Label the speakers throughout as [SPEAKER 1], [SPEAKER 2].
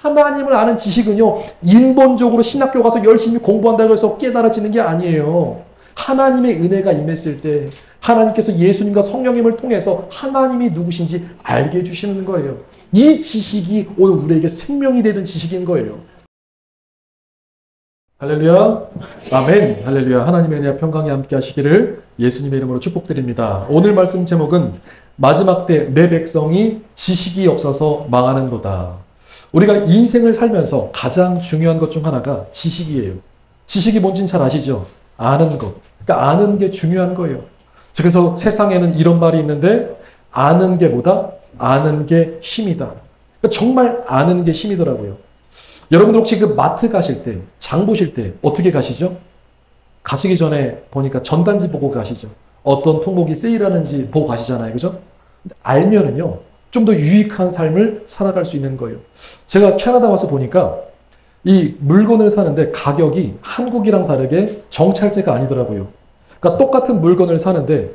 [SPEAKER 1] 하나님을 아는 지식은요, 인본적으로 신학교 가서 열심히 공부한다고 해서 깨달아지는 게 아니에요. 하나님의 은혜가 임했을 때 하나님께서 예수님과 성령님을 통해서 하나님이 누구신지 알게 해주시는 거예요. 이 지식이 오늘 우리에게 생명이 되는 지식인 거예요. 할렐루야. 아멘. 할렐루야. 하나님의 은혜와 평강이 함께 하시기를 예수님의 이름으로 축복드립니다. 오늘 말씀 제목은 마지막 때 내 백성이 지식이 없어서 망하는도다. 우리가 인생을 살면서 가장 중요한 것 중 하나가 지식이에요. 지식이 뭔지는 잘 아시죠? 아는 것. 그러니까 아는 게 중요한 거예요. 그래서 세상에는 이런 말이 있는데 아는 게보다 아는 게 힘이다. 그러니까 정말 아는 게 힘이더라고요. 여러분들 혹시 그 마트 가실 때, 장 보실 때 어떻게 가시죠? 가시기 전에 보니까 전단지 보고 가시죠. 어떤 품목이 세일하는지 보고 가시잖아요. 그죠? 알면은요, 좀 더 유익한 삶을 살아갈 수 있는 거예요. 제가 캐나다 와서 보니까 이 물건을 사는데 가격이 한국이랑 다르게 정찰제가 아니더라고요. 그러니까 똑같은 물건을 사는데,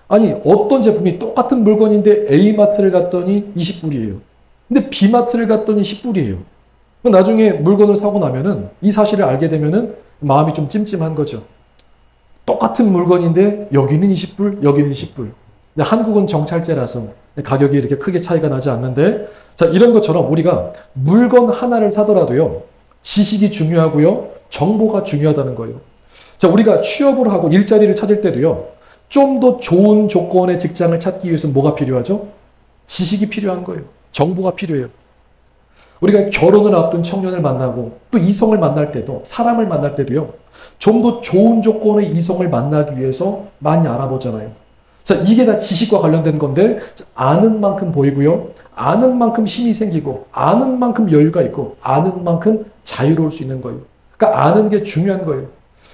[SPEAKER 1] 아니, 어떤 제품이 똑같은 물건인데 A마트를 갔더니 20불이에요. 근데 B마트를 갔더니 10불이에요. 나중에 물건을 사고 나면은 이 사실을 알게 되면은 마음이 좀 찜찜한 거죠. 똑같은 물건인데 여기는 20불, 여기는 10불. 한국은 정찰제라서 가격이 이렇게 크게 차이가 나지 않는데, 자, 이런 것처럼 우리가 물건 하나를 사더라도요, 지식이 중요하고요, 정보가 중요하다는 거예요. 자, 우리가 취업을 하고 일자리를 찾을 때도요, 좀 더 좋은 조건의 직장을 찾기 위해서는 뭐가 필요하죠? 지식이 필요한 거예요. 정보가 필요해요. 우리가 결혼을 앞둔 청년을 만나고 또 이성을 만날 때도, 사람을 만날 때도요, 좀 더 좋은 조건의 이성을 만나기 위해서 많이 알아보잖아요. 자, 이게 다 지식과 관련된 건데, 아는 만큼 보이고요, 아는 만큼 힘이 생기고, 아는 만큼 여유가 있고, 아는 만큼 자유로울 수 있는 거예요. 그러니까 아는 게 중요한 거예요.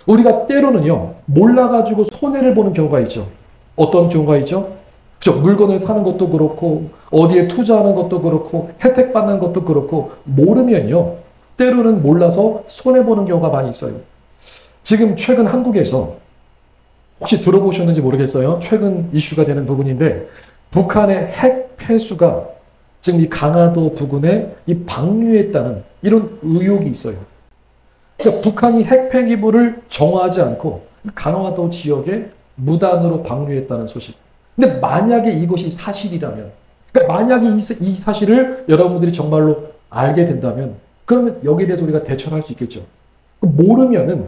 [SPEAKER 1] 우리가 때로는요, 몰라가지고 손해를 보는 경우가 있죠. 어떤 경우가 있죠? 그렇죠? 물건을 사는 것도 그렇고, 어디에 투자하는 것도 그렇고, 혜택 받는 것도 그렇고, 모르면요, 때로는 몰라서 손해보는 경우가 많이 있어요. 지금 최근 한국에서 혹시 들어보셨는지 모르겠어요. 최근 이슈가 되는 부분인데, 북한의 핵 폐수가 지금 이 강화도 부근에 이 방류했다는 이런 의혹이 있어요. 그러니까 북한이 핵 폐기물을 정화하지 않고 강화도 지역에 무단으로 방류했다는 소식. 근데 만약에 이것이 사실이라면, 그러니까 만약에 이 사실을 여러분들이 정말로 알게 된다면, 그러면 여기에 대해서 우리가 대처를 할 수 있겠죠. 모르면은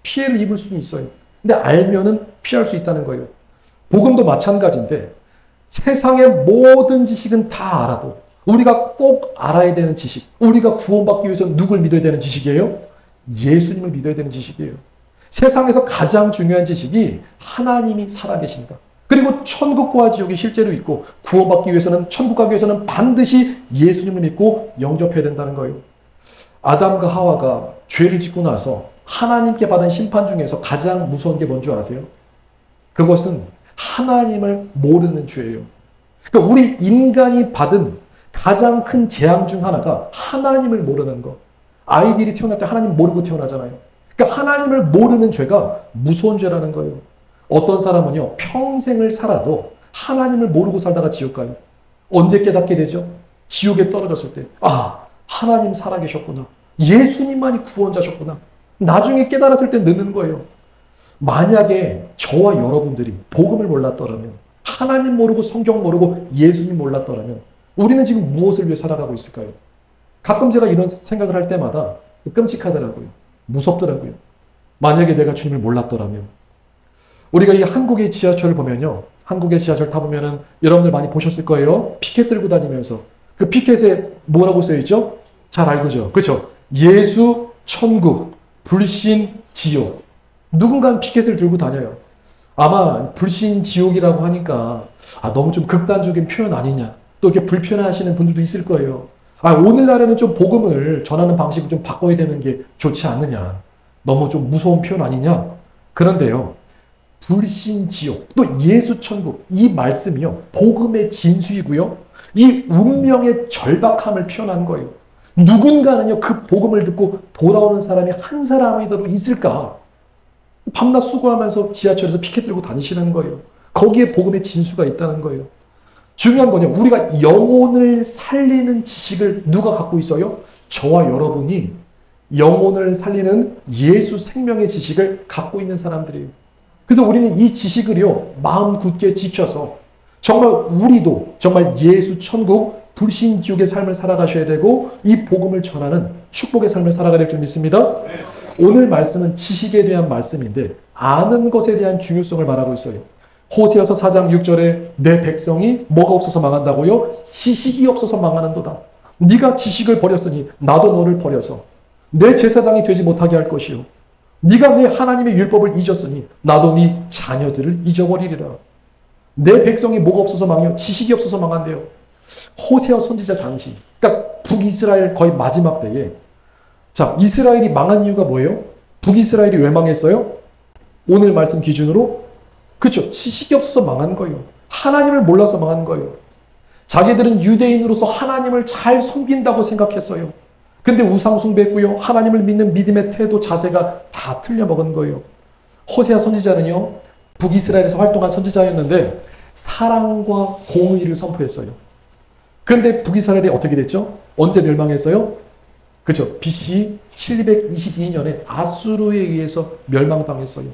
[SPEAKER 1] 피해를 입을 수는 있어요. 근데 알면은 피할 수 있다는 거예요. 복음도 마찬가지인데, 세상의 모든 지식은 다 알아도 우리가 꼭 알아야 되는 지식, 우리가 구원받기 위해서 누굴 믿어야 되는 지식이에요? 예수님을 믿어야 되는 지식이에요. 세상에서 가장 중요한 지식이 하나님이 살아계신다. 그리고 천국과 지옥이 실제로 있고, 구원받기 위해서는, 천국 가기 위해서는 반드시 예수님을 믿고 영접해야 된다는 거예요. 아담과 하와가 죄를 짓고 나서 하나님께 받은 심판 중에서 가장 무서운 게 뭔지 아세요? 그것은 하나님을 모르는 죄예요. 그러니까 우리 인간이 받은 가장 큰 재앙 중 하나가 하나님을 모르는 것. 아이들이 태어날 때 하나님 모르고 태어나잖아요. 그러니까 하나님을 모르는 죄가 무서운 죄라는 거예요. 어떤 사람은요, 평생을 살아도 하나님을 모르고 살다가 지옥 가요. 언제 깨닫게 되죠? 지옥에 떨어졌을 때. 아, 하나님 살아계셨구나. 예수님만이 구원자셨구나. 나중에 깨달았을 때 늦는 거예요. 만약에 저와 여러분들이 복음을 몰랐더라면, 하나님 모르고 성경 모르고 예수님 몰랐더라면, 우리는 지금 무엇을 위해 살아가고 있을까요? 가끔 제가 이런 생각을 할 때마다 끔찍하더라고요. 무섭더라고요. 만약에 내가 주님을 몰랐더라면. 우리가 이 한국의 지하철을 보면요, 한국의 지하철 타보면은 여러분들 많이 보셨을 거예요. 피켓 들고 다니면서. 그 피켓에 뭐라고 써있죠? 잘 알고죠. 그렇죠? 예수, 천국, 불신, 지옥. 누군가는 피켓을 들고 다녀요. 아마 불신, 지옥이라고 하니까 너무 좀 극단적인 표현 아니냐. 또 이렇게 불편해하시는 분들도 있을 거예요. 오늘날에는 좀 복음을 전하는 방식을 좀 바꿔야 되는 게 좋지 않느냐. 너무 좀 무서운 표현 아니냐. 그런데요, 불신, 지옥, 또 예수, 천국, 이 말씀이요, 복음의 진수이고요, 이 운명의 절박함을 표현한 거예요. 누군가는요, 그 복음을 듣고 돌아오는 사람이 한 사람이라도 있을까? 밤낮 수고하면서 지하철에서 피켓 들고 다니시는 거예요. 거기에 복음의 진수가 있다는 거예요. 중요한 건요, 우리가 영혼을 살리는 지식을 누가 갖고 있어요? 저와 여러분이 영혼을 살리는 예수 생명의 지식을 갖고 있는 사람들이에요. 그래서 우리는 이 지식을요, 마음 굳게 지켜서 정말 우리도 정말 예수 천국 불신지옥의 삶을 살아가셔야 되고 이 복음을 전하는 축복의 삶을 살아가야 될 줄 믿습니다. 오늘 말씀은 지식에 대한 말씀인데 아는 것에 대한 중요성을 말하고 있어요. 호세아서 4장 6절에 내 백성이 뭐가 없어서 망한다고요? 지식이 없어서 망하는도다. 네가 지식을 버렸으니 나도 너를 버려서 내 제사장이 되지 못하게 할 것이요. 네가 내 하나님의 율법을 잊었으니 나도 네 자녀들을 잊어버리리라. 내 백성이 뭐가 없어서 망해요? 지식이 없어서 망한대요. 호세아 선지자 당시, 그러니까 북이스라엘 거의 마지막 때에, 자, 이스라엘이 망한 이유가 뭐예요? 북이스라엘이 왜 망했어요? 오늘 말씀 기준으로 그렇죠. 지식이 없어서 망한 거예요. 하나님을 몰라서 망한 거예요. 자기들은 유대인으로서 하나님을 잘 섬긴다고 생각했어요. 근데 우상 숭배했고요. 하나님을 믿는 믿음의 태도, 자세가 다 틀려먹은 거예요. 호세아 선지자는요, 북이스라엘에서 활동한 선지자였는데 사랑과 공의를 선포했어요. 그런데 북이스라엘이 어떻게 됐죠? 언제 멸망했어요? 그렇죠. BC 722년에 아수르에 의해서 멸망당했어요.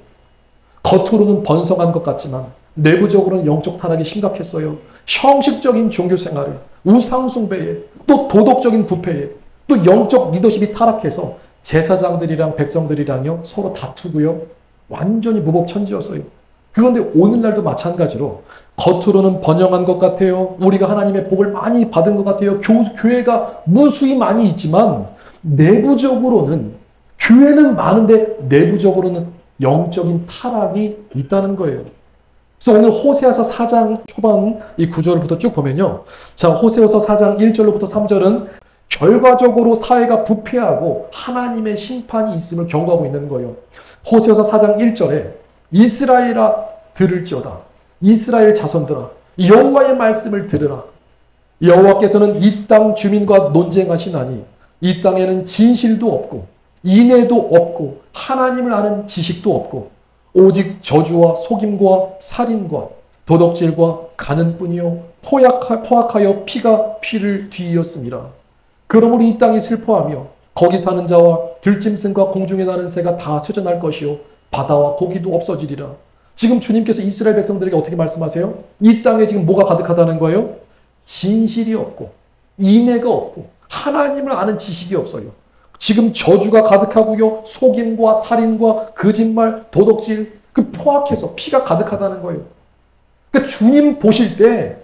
[SPEAKER 1] 겉으로는 번성한 것 같지만 내부적으로는 영적 타락이 심각했어요. 형식적인 종교 생활에, 우상 숭배에, 또 도덕적인 부패에, 또 영적 리더십이 타락해서 제사장들이랑 백성들이랑요 서로 다투고요. 완전히 무법천지였어요. 그런데 오늘날도 마찬가지로 겉으로는 번영한 것 같아요. 우리가 하나님의 복을 많이 받은 것 같아요. 교회가 무수히 많이 있지만 내부적으로는 교회는 많은데 내부적으로는 영적인 타락이 있다는 거예요. 그래서 오늘 호세아서 4장 초반 이 구절부터 쭉 보면요. 자, 호세아서 4장 1절로부터 3절은 결과적으로 사회가 부패하고 하나님의 심판이 있음을 경고하고 있는 거예요. 호세아서 4장 1절에 이스라엘아 들을지어다. 이스라엘 자손들아 여호와의 말씀을 들으라. 여호와께서는 이 땅 주민과 논쟁하시나니 이 땅에는 진실도 없고 인애도 없고 하나님을 아는 지식도 없고 오직 저주와 속임과 살인과 도덕질과 가는뿐이요 포악하여 피가 피를 뒤이었습니다. 그러므로 이 땅이 슬퍼하며 거기 사는 자와 들짐승과 공중에 나는 새가 다 쇠전할 것이요 바다와 고기도 없어지리라. 지금 주님께서 이스라엘 백성들에게 어떻게 말씀하세요? 이 땅에 지금 뭐가 가득하다는 거예요? 진실이 없고 인애가 없고 하나님을 아는 지식이 없어요. 지금 저주가 가득하고요. 속임과 살인과 거짓말, 도덕질, 그 포악해서 피가 가득하다는 거예요. 그러니까 주님 보실 때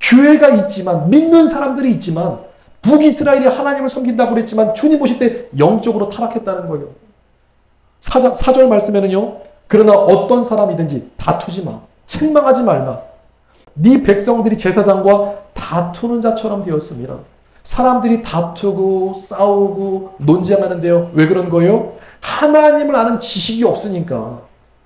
[SPEAKER 1] 교회가 있지만 믿는 사람들이 있지만 북이스라엘이 하나님을 섬긴다고 그랬지만 주님 보실 때 영적으로 타락했다는 거예요. 4절 말씀에는요. 그러나 어떤 사람이든지 다투지 마. 책망하지 말라. 네 백성들이 제사장과 다투는 자처럼 되었습니다. 사람들이 다투고 싸우고 논쟁하는데요. 왜 그런 거예요? 하나님을 아는 지식이 없으니까.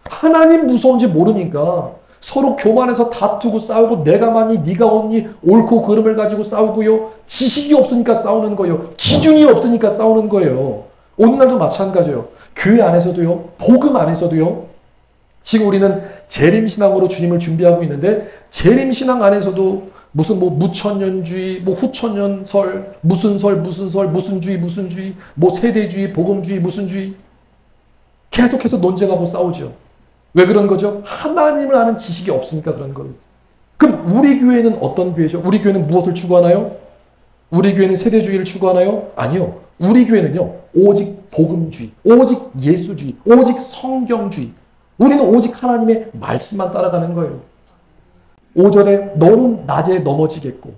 [SPEAKER 1] 하나님 무서운지 모르니까 서로 교만해서 다투고 싸우고 내가 많이 네가 없니 옳고 그름을 가지고 싸우고요. 지식이 없으니까 싸우는 거예요. 기준이 없으니까 싸우는 거예요. 오늘날도 마찬가지예요. 교회 안에서도요. 복음 안에서도요. 지금 우리는 재림신앙으로 주님을 준비하고 있는데 재림신앙 안에서도 무슨 뭐 무천년주의, 뭐 후천년설, 무슨 주의, 뭐 세대주의, 복음주의, 무슨 주의 계속해서 논쟁하고 싸우죠. 왜 그런 거죠? 하나님을 아는 지식이 없으니까 그런 거예요. 그럼 우리 교회는 어떤 교회죠? 우리 교회는 무엇을 추구하나요? 우리 교회는 세대주의를 추구하나요? 아니요. 우리 교회는요. 오직 복음주의, 오직 예수주의, 오직 성경주의. 우리는 오직 하나님의 말씀만 따라가는 거예요. 5절에 너는 낮에 넘어지겠고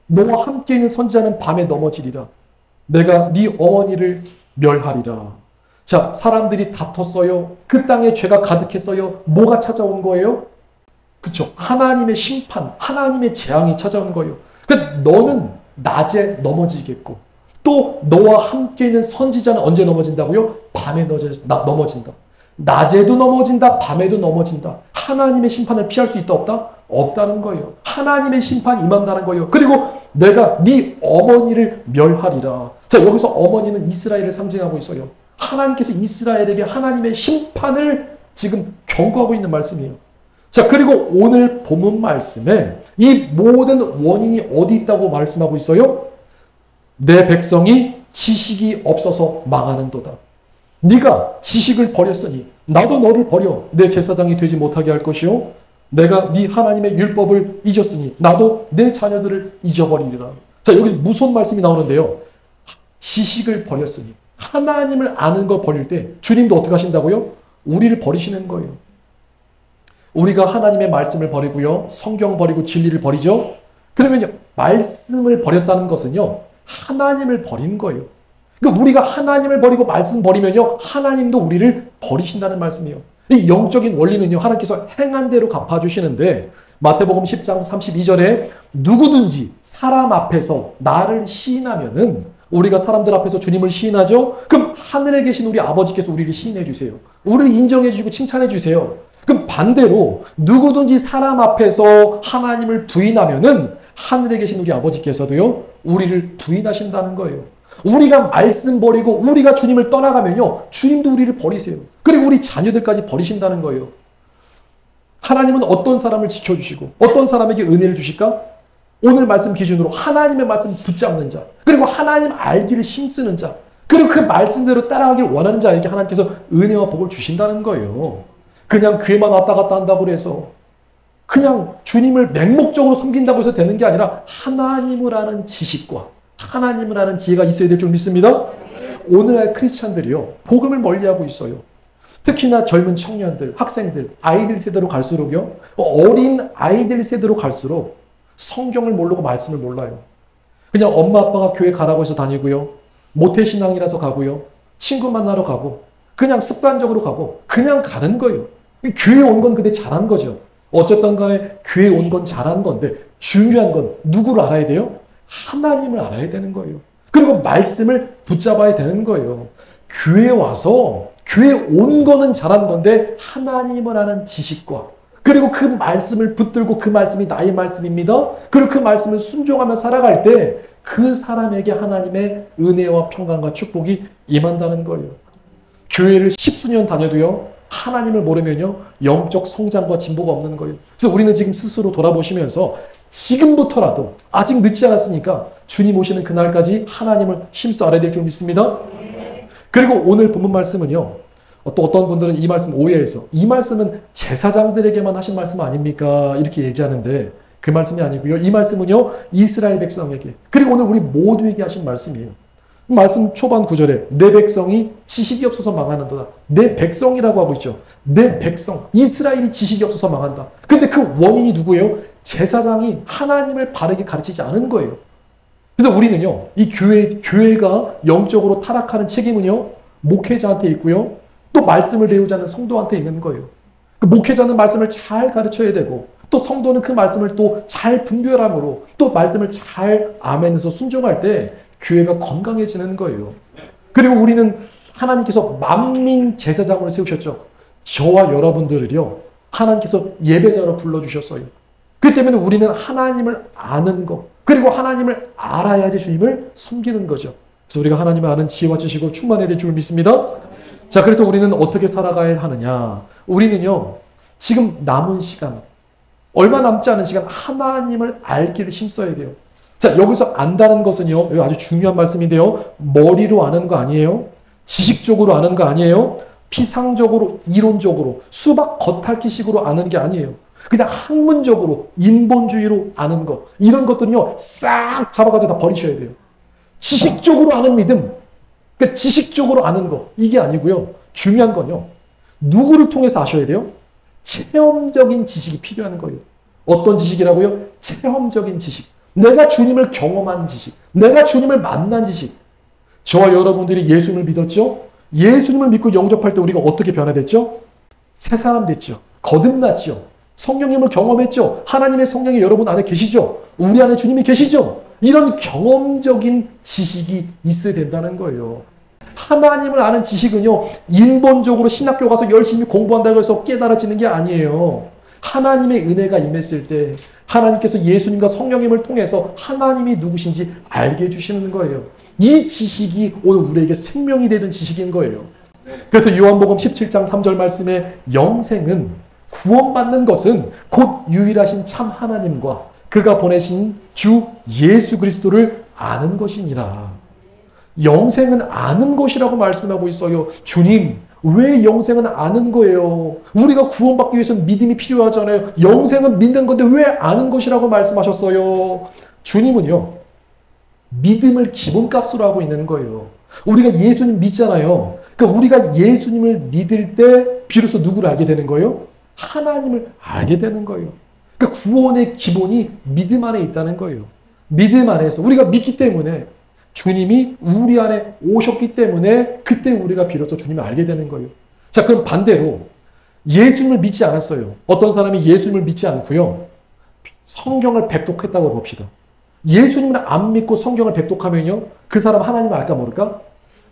[SPEAKER 1] 너와 함께 있는 선지자는 밤에 넘어지리라. 내가 네 어머니를 멸하리라. 자, 사람들이 다퉜어요. 그 땅에 죄가 가득했어요. 뭐가 찾아온 거예요? 그렇죠. 하나님의 심판, 하나님의 재앙이 찾아온 거예요. 그러니까 너는 낮에 넘어지겠고 또 너와 함께 있는 선지자는 언제 넘어진다고요? 밤에 넘어진다. 낮에도 넘어진다. 밤에도 넘어진다. 하나님의 심판을 피할 수 있다 없다? 없다는 거예요. 하나님의 심판이 임한다는 거예요. 그리고 내가 네 어머니를 멸하리라. 자, 여기서 어머니는 이스라엘을 상징하고 있어요. 하나님께서 이스라엘에게 하나님의 심판을 지금 경고하고 있는 말씀이에요. 자, 그리고 오늘 본문 말씀에 이 모든 원인이 어디 있다고 말씀하고 있어요? 내 백성이 지식이 없어서 망하는도다. 네가 지식을 버렸으니 나도 너를 버려 내 제사장이 되지 못하게 할 것이요 내가 네 하나님의 율법을 잊었으니 나도 내 자녀들을 잊어버리리라. 자, 여기서 무서운 말씀이 나오는데요. 지식을 버렸으니 하나님을 아는 걸 버릴 때 주님도 어떻게 하신다고요? 우리를 버리시는 거예요. 우리가 하나님의 말씀을 버리고요. 성경 버리고 진리를 버리죠. 그러면요. 말씀을 버렸다는 것은요. 하나님을 버린 거예요. 그러니까 우리가 하나님을 버리고 말씀 버리면요. 하나님도 우리를 버리신다는 말씀이에요. 이 영적인 원리는요. 하나님께서 행한 대로 갚아주시는데 마태복음 10장 32절에 누구든지 사람 앞에서 나를 시인하면은 우리가 사람들 앞에서 주님을 시인하죠. 그럼 하늘에 계신 우리 아버지께서 우리를 시인해 주세요. 우리를 인정해 주시고 칭찬해 주세요. 그럼 반대로 누구든지 사람 앞에서 하나님을 부인하면은 하늘에 계신 우리 아버지께서도요. 우리를 부인하신다는 거예요. 우리가 말씀 버리고 우리가 주님을 떠나가면요. 주님도 우리를 버리세요. 그리고 우리 자녀들까지 버리신다는 거예요. 하나님은 어떤 사람을 지켜주시고 어떤 사람에게 은혜를 주실까? 오늘 말씀 기준으로 하나님의 말씀 붙잡는 자, 그리고 하나님 알기를 힘쓰는 자, 그리고 그 말씀대로 따라가길 원하는 자에게 하나님께서 은혜와 복을 주신다는 거예요. 그냥 교회만 왔다 갔다 한다고 해서 그냥 주님을 맹목적으로 섬긴다고 해서 되는 게 아니라 하나님을 아는 지식과 하나님을 아는 지혜가 있어야 될 줄 믿습니다. 오늘날 크리스찬들이요. 복음을 멀리하고 있어요. 특히나 젊은 청년들, 학생들, 아이들 세대로 갈수록요. 어린 아이들 세대로 갈수록 성경을 모르고 말씀을 몰라요. 그냥 엄마 아빠가 교회 가라고 해서 다니고요. 모태신앙이라서 가고요. 친구 만나러 가고 그냥 습관적으로 가고 그냥 가는 거예요. 교회 온 건 근데 잘한 거죠. 어쨌든 간에 교회 온 건 잘한 건데 중요한 건 누구를 알아야 돼요? 하나님을 알아야 되는 거예요. 그리고 말씀을 붙잡아야 되는 거예요. 교회 와서 교회 온 거는 잘한 건데 하나님을 아는 지식과 그리고 그 말씀을 붙들고 그 말씀이 나의 말씀입니다. 그리고 그 말씀을 순종하며 살아갈 때 그 사람에게 하나님의 은혜와 평강과 축복이 임한다는 거예요. 교회를 십수년 다녀도요. 하나님을 모르면요. 영적 성장과 진보가 없는 거예요. 그래서 우리는 지금 스스로 돌아보시면서 지금부터라도 아직 늦지 않았으니까 주님 오시는 그날까지 하나님을 힘써 알아야 될 줄 믿습니다. 그리고 오늘 본문 말씀은요. 또 어떤 분들은 이 말씀 오해해서 이 말씀은 제사장들에게만 하신 말씀 아닙니까? 이렇게 얘기하는데 그 말씀이 아니고요. 이 말씀은요. 이스라엘 백성에게 그리고 오늘 우리 모두에게 하신 말씀이에요. 말씀 초반 9절에 내 백성이 지식이 없어서 망하는도다. 내 백성이라고 하고 있죠. 내 백성, 이스라엘이 지식이 없어서 망한다. 근데 그 원인이 누구예요? 제사장이 하나님을 바르게 가르치지 않은 거예요. 그래서 우리는요. 이 교회가 영적으로 타락하는 책임은요. 목회자한테 있고요. 또 말씀을 배우지 않는 성도한테 있는 거예요. 그 목회자는 말씀을 잘 가르쳐야 되고 또 성도는 그 말씀을 또 잘 분별함으로 또 말씀을 잘 아멘해서 순종할 때 교회가 건강해지는 거예요. 그리고 우리는 하나님께서 만민 제사장으로 세우셨죠. 저와 여러분들을요. 하나님께서 예배자로 불러주셨어요. 그렇기 때문에 우리는 하나님을 아는 것 그리고 하나님을 알아야지 주님을 섬기는 거죠. 그래서 우리가 하나님을 아는 지혜와 지식으로 충만해야 될 줄 믿습니다. 자, 그래서 우리는 어떻게 살아가야 하느냐. 우리는요. 지금 남은 시간 얼마 남지 않은 시간 하나님을 알기를 힘써야 돼요. 자, 여기서 안다는 것은요. 여기 아주 중요한 말씀인데요. 머리로 아는 거 아니에요. 지식적으로 아는 거 아니에요. 피상적으로 이론적으로 수박 겉핥기식으로 아는 게 아니에요. 그냥 학문적으로 인본주의로 아는 거 이런 것들은요. 싹 잡아가지고 다 버리셔야 돼요. 지식적으로 아는 믿음 그러니까 지식적으로 아는 거 이게 아니고요. 중요한 건요. 누구를 통해서 아셔야 돼요? 체험적인 지식이 필요한 거예요. 어떤 지식이라고요? 체험적인 지식. 내가 주님을 경험한 지식. 내가 주님을 만난 지식. 저와 여러분들이 예수님을 믿었죠? 예수님을 믿고 영접할 때 우리가 어떻게 변화됐죠? 새 사람 됐죠. 거듭났죠. 성령님을 경험했죠. 하나님의 성령이 여러분 안에 계시죠. 우리 안에 주님이 계시죠. 이런 경험적인 지식이 있어야 된다는 거예요. 하나님을 아는 지식은요. 인본적으로 신학교 가서 열심히 공부한다고 해서 깨달아지는 게 아니에요. 하나님의 은혜가 임했을 때 하나님께서 예수님과 성령님을 통해서 하나님이 누구신지 알게 해주시는 거예요. 이 지식이 오늘 우리에게 생명이 되는 지식인 거예요. 그래서 요한복음 17장 3절 말씀에 영생은 구원받는 것은 곧 유일하신 참 하나님과 그가 보내신 주 예수 그리스도를 아는 것이니라. 영생은 아는 것이라고 말씀하고 있어요. 주님, 왜 영생은 아는 거예요? 우리가 구원받기 위해서는 믿음이 필요하잖아요. 영생은 믿는 건데 왜 아는 것이라고 말씀하셨어요? 주님은요, 믿음을 기본값으로 하고 있는 거예요. 우리가 예수님 믿잖아요. 그러니까 우리가 예수님을 믿을 때 비로소 누구를 알게 되는 거예요? 하나님을 알게 되는 거예요. 그러니까 구원의 기본이 믿음 안에 있다는 거예요. 믿음 안에서 우리가 믿기 때문에 주님이 우리 안에 오셨기 때문에 그때 우리가 비로소 주님을 알게 되는 거예요. 자, 그럼 반대로 예수님을 믿지 않았어요. 어떤 사람이 예수님을 믿지 않고요. 성경을 백독했다고 봅시다. 예수님을 안 믿고 성경을 백독하면요. 그 사람 하나님을 알까 모를까?